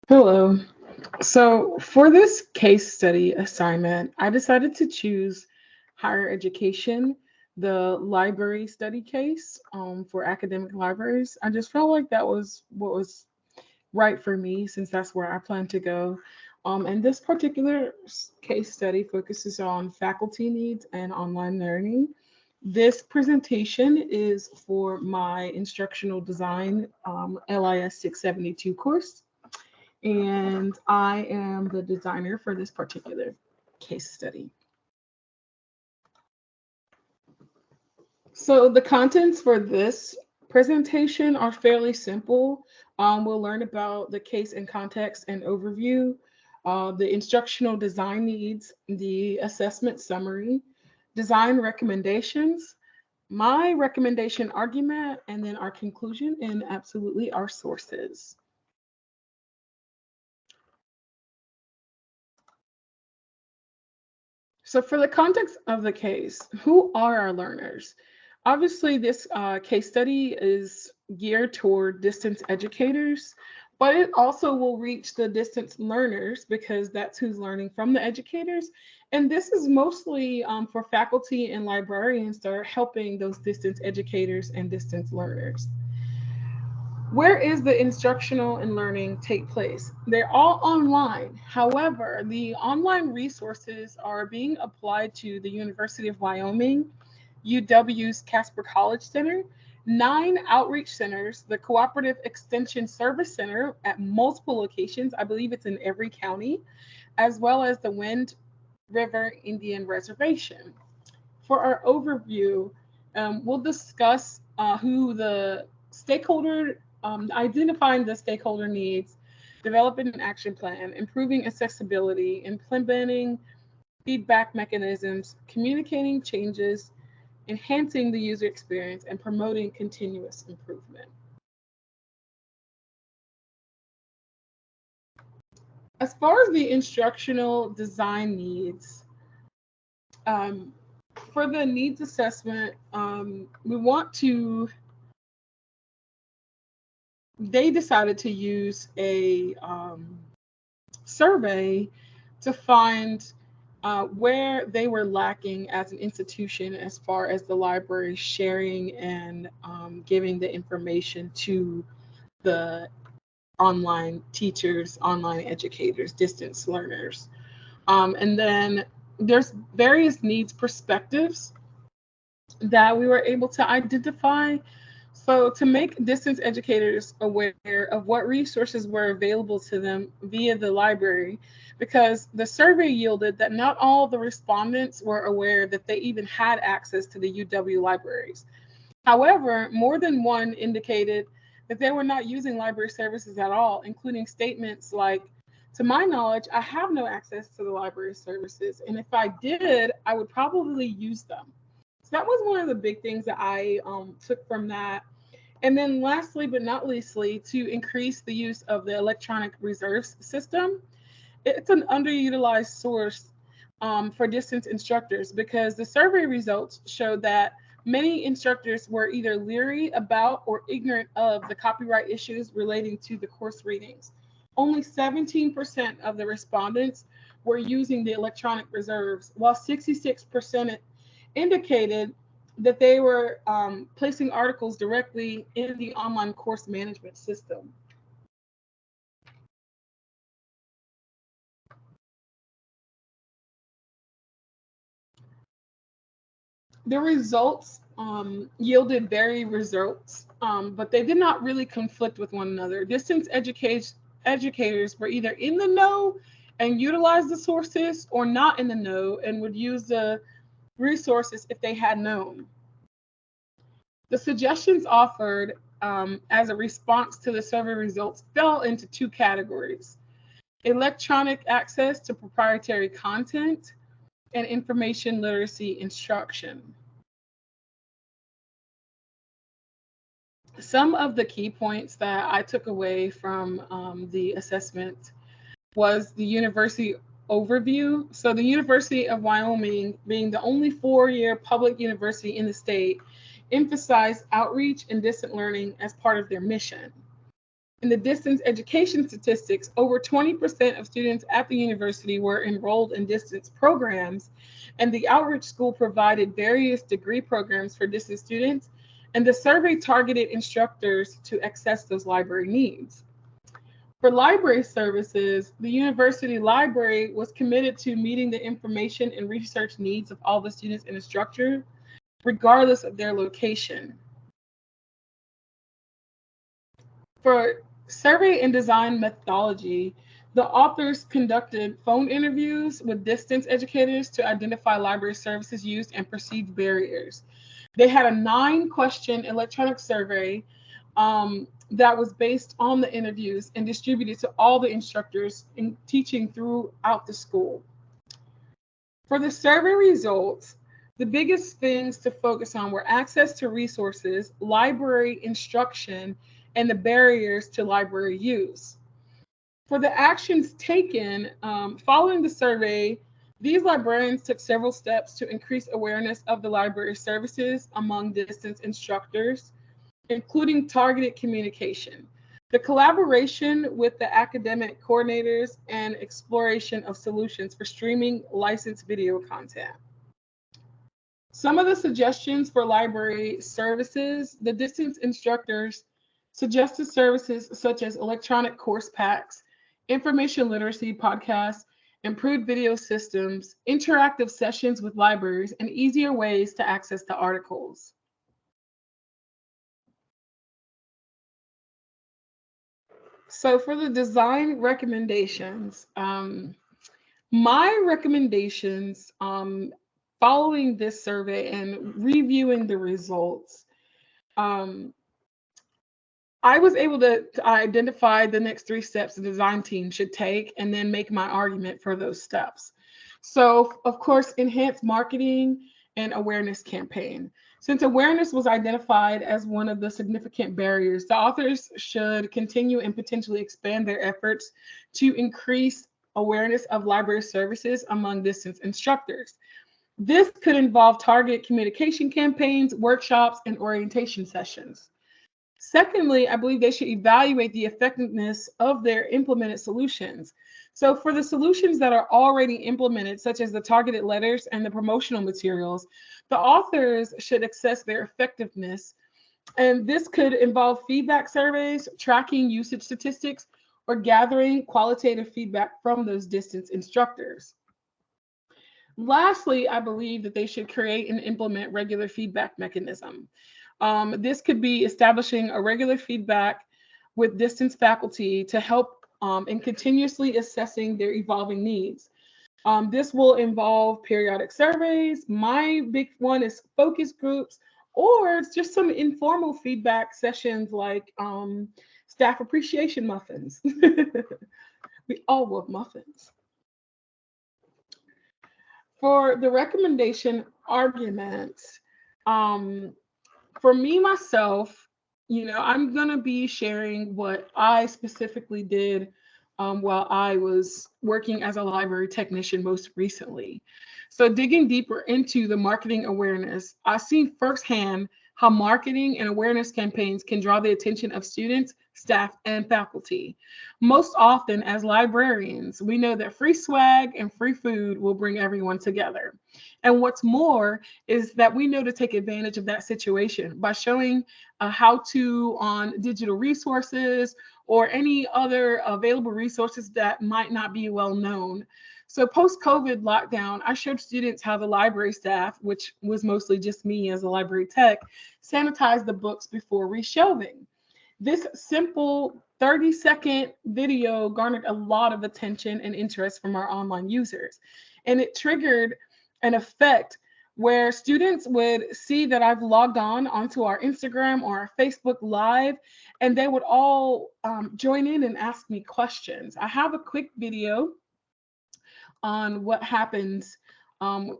Hello. So, for this case study assignment, I decided to choose higher education, the library study case for academic libraries. I just felt like that was what was right for me since that's where I plan to go. And this particular case study focuses on faculty needs and online learning. This presentation is for my instructional design LIS 672 course, and I am the designer for this particular case study. So the contents for this presentation are fairly simple. We'll learn about the case and context and overview, the instructional design needs, the assessment summary, design recommendations, my recommendation argument, and then our conclusion and absolutely our sources. So, for the context of the case, who are our learners? Obviously, this case study is geared toward distance educators, but it also will reach the distance learners because that's who's learning from the educators. And this is mostly for faculty and librarians that are helping those distance educators and distance learners. Where is the instructional and learning take place? They're all online. However, the online resources are being applied to the University of Wyoming, UW's Casper College Center, 9 outreach centers, the Cooperative Extension Service Center at multiple locations. I believe it's in every county, as well as the Wind River Indian Reservation. For our overview, we'll discuss who the stakeholder, identifying the stakeholder needs, developing an action plan, improving accessibility, implementing feedback mechanisms, communicating changes, enhancing the user experience, and promoting continuous improvement. As far as the instructional design needs, um, for the needs assessment, we want to they decided to use a survey to find where they were lacking as an institution as far as the library sharing and giving the information to the online teachers, online educators, distance learners. And then there's various needs perspectives that we were able to identify. So, to make distance educators aware of what resources were available to them via the library, because the survey yielded that not all the respondents were aware that they even had access to the UW libraries. However, more than one indicated that they were not using library services at all, including statements like, to my knowledge, I have no access to the library services, and if I did, I would probably use them. So that was one of the big things that I took from that. And then lastly, but not leastly, to increase the use of the electronic reserves system. It's an underutilized source for distance instructors because the survey results showed that many instructors were either leery about or ignorant of the copyright issues relating to the course readings. Only 17% of the respondents were using the electronic reserves, while 66% indicated that they were placing articles directly in the online course management system. The results yielded varied results, but they did not really conflict with one another. Distance educators were either in the know and utilized the sources or not in the know and would use the resources if they had known. The suggestions offered as a response to the survey results fell into two categories: electronic access to proprietary content and information literacy instruction. Some of the key points that I took away from the assessment was the university overview. So, the University of Wyoming, being the only 4-year public university in the state, emphasized outreach and distant learning as part of their mission. In the distance education statistics, over 20% of students at the university were enrolled in distance programs, and the outreach school provided various degree programs for distance students, and the survey targeted instructors to access those library needs. For library services, the university library was committed to meeting the information and research needs of all the students and instructors, regardless of their location. For survey and design methodology, the authors conducted phone interviews with distance educators to identify library services used and perceived barriers. They had a 9-question electronic survey that was based on the interviews and distributed to all the instructors in teaching throughout the school. For the survey results, the biggest things to focus on were access to resources, library instruction, and the barriers to library use. For the actions taken following the survey, these librarians took several steps to increase awareness of the library services among distance instructors, including targeted communication, the collaboration with the academic coordinators, and exploration of solutions for streaming licensed video content. Some of the suggestions for library services, the distance instructors suggested services such as electronic course packs, information literacy podcasts, improved video systems, interactive sessions with libraries, and easier ways to access the articles. So for the design recommendations, my recommendations following this survey and reviewing the results, um, I was able to identify the next 3 steps the design team should take and then make my argument for those steps. So, of course, enhance marketing and awareness campaign. Since awareness was identified as one of the significant barriers, the authors should continue and potentially expand their efforts to increase awareness of library services among distance instructors. This could involve targeted communication campaigns, workshops, and orientation sessions. Secondly, I believe they should evaluate the effectiveness of their implemented solutions. So, for the solutions that are already implemented, such as the targeted letters and the promotional materials, the authors should assess their effectiveness. And this could involve feedback surveys, tracking usage statistics, or gathering qualitative feedback from those distance instructors. Lastly, I believe that they should create and implement regular feedback mechanism. This could be establishing a regular feedback with distance faculty to help in continuously assessing their evolving needs. This will involve periodic surveys. My big one is focus groups, or it's just some informal feedback sessions like staff appreciation muffins. We all love muffins. For the recommendation arguments, um, for me myself, I'm gonna be sharing what I specifically did while I was working as a library technician most recently. So digging deeper into the marketing awareness, I've seen firsthand how marketing and awareness campaigns can draw the attention of students, staff, and faculty. Most often, as librarians, we know that free swag and free food will bring everyone together. And what's more is that we know to take advantage of that situation by showing how to on digital resources or any other available resources that might not be well known. So post-COVID lockdown, I showed students how the library staff, which was mostly just me as a library tech, sanitized the books before reshelving. This simple 30-second video garnered a lot of attention and interest from our online users. And it triggered an effect where students would see that I've logged on onto our Instagram or our Facebook Live, and they would all join in and ask me questions. I have a quick video on what happens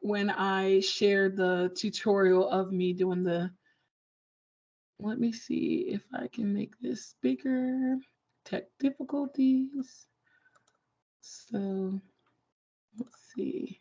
when I share the tutorial of me doing the, let me see if I can make this bigger, tech difficulties. So let's see.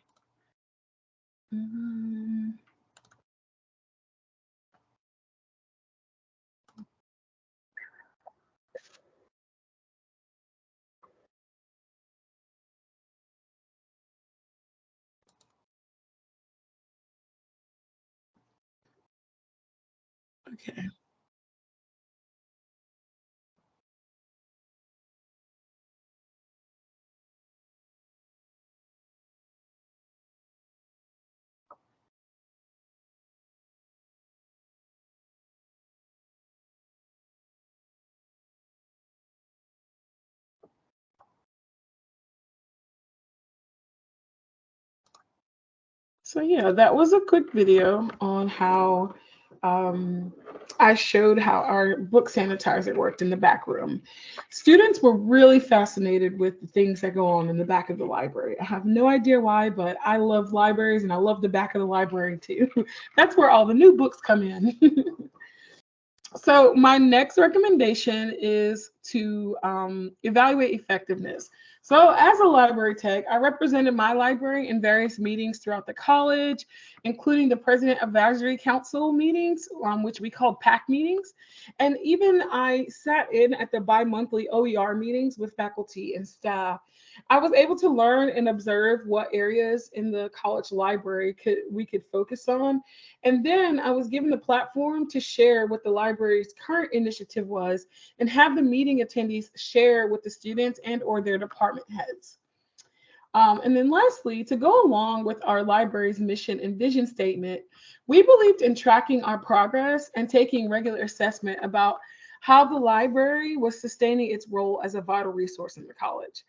Okay. So yeah, that was a quick video on how um, I showed how our book sanitizer worked in the back room. Students were really fascinated with the things that go on in the back of the library. I have no idea why, but I love libraries and I love the back of the library too. That's where all the new books come in. So my next recommendation is to evaluate effectiveness. So as a library tech, I represented my library in various meetings throughout the college, including the President Advisory Council meetings, which we called PAC meetings. And even I sat in at the bi-monthly OER meetings with faculty and staff. I was able to learn and observe what areas in the college library we could focus on, and then I was given the platform to share what the library's current initiative was and have the meeting attendees share with the students and or their department heads. And then lastly, to go along with our library's mission and vision statement, we believed in tracking our progress and taking regular assessment about how the library was sustaining its role as a vital resource in the college.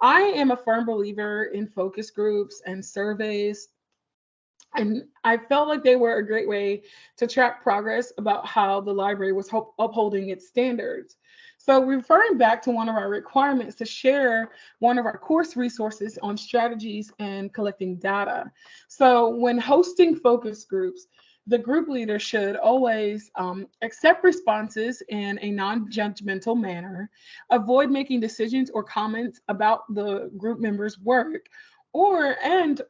I am a firm believer in focus groups and surveys, and I felt like they were a great way to track progress about how the library was upholding its standards. So, referring back to one of our requirements to share one of our course resources on strategies and collecting data. So, when hosting focus groups, the group leader should always accept responses in a non judgmental manner, avoid making decisions or comments about the group members' work, and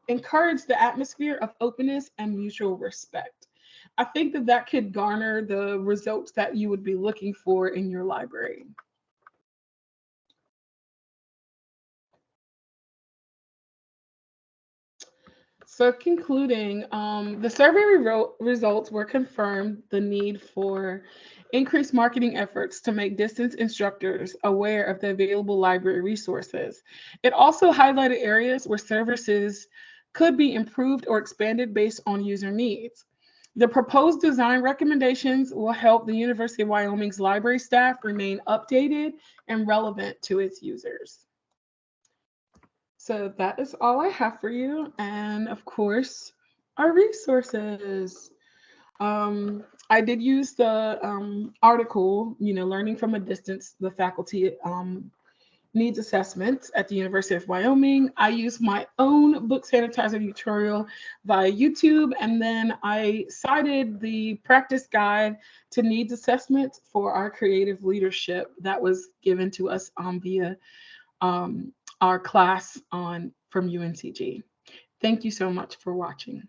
encourage the atmosphere of openness and mutual respect. I think that that could garner the results that you would be looking for in your library. So, concluding, the survey results were confirmed the need for increased marketing efforts to make distance instructors aware of the available library resources. It also highlighted areas where services could be improved or expanded based on user needs. The proposed design recommendations will help the University of Wyoming's library staff remain updated and relevant to its users. So that is all I have for you. And of course, our resources. I did use the article, Learning from a Distance, the faculty needs assessments at the University of Wyoming. I used my own book sanitizer tutorial via YouTube, and then I cited the practice guide to needs assessments for our creative leadership that was given to us via um, our class on from UNCG. Thank you so much for watching.